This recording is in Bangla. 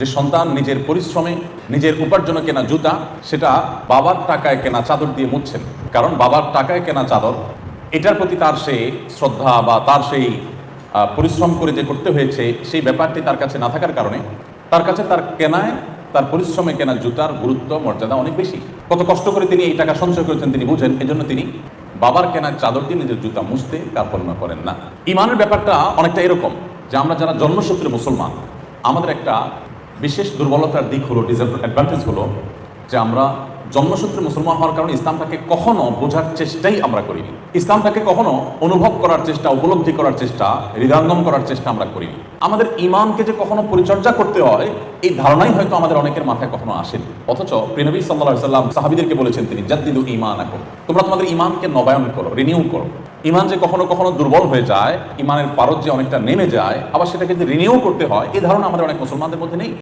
যে সন্তান নিজের পরিশ্রমে নিজের উপার্জনে কেনা জুতা সেটা বাবার টাকায় কেনা চাদর দিয়ে মুছছেন। কারণ বাবার টাকায় কেনা চাদর এটার প্রতি তার সেই শ্রদ্ধা বা তার সেই পরিশ্রম করে যে করতে হয়েছে সেই ব্যাপারটি তার কাছে না থাকার কারণে তার কাছে তার কেনায় তার পরিশ্রমে কেনা জুতার গুরুত্ব মর্যাদা অনেক বেশি। কত কষ্ট করে তিনি এই টাকা সঞ্চয় করেছেন তিনি বুঝেন, এজন্য তিনি বাবার কেনার চাদর দিয়ে নিজের জুতা মুছতে কার্পণ্য করেন না। ইমানের ব্যাপারটা অনেকটা এরকম যে আমরা যারা জন্মসূত্রে মুসলমান, আমাদের একটা বিশেষ দুর্বলতার দিক হলো, ডিসঅ্যাডভান্টেজ হলো যে আমরা জন্মসূত্রে মুসলমান হওয়ার কারণে ইসলামটাকে কখনো বোঝার চেষ্টাই আমরা করিনি। ইসলামটাকে কখনো অনুভব করার চেষ্টা, উপলব্ধি করার চেষ্টা, হৃদয়ঙ্গম করার চেষ্টা আমরা করিনি। আমাদের ইমানকে যে কখনো পরিচর্যা করতে হয় এই ধারণাই হয়তো আমাদের অনেকের মাথায় কখনো আসেনি। অথচ প্রিয় নবী সাল্লাল্লাহু আলাইহি ওয়াসাল্লাম সাহাবীদেরকে বলেছেন তিনি, জাদ্দিদু ঈমানাকুম, তোমরা তোমাদের ইমানকে নবায়ন করো, রিনিউ করো। ইমান যে কখনো কখনো দুর্বল হয়ে যায়, ইমানের পারদ যে অনেকটা নেমে যায়, আবার সেটাকে যে রিনিউ করতে হয় এই ধারণা আমাদের অনেক মুসলমানদের মধ্যে নেই।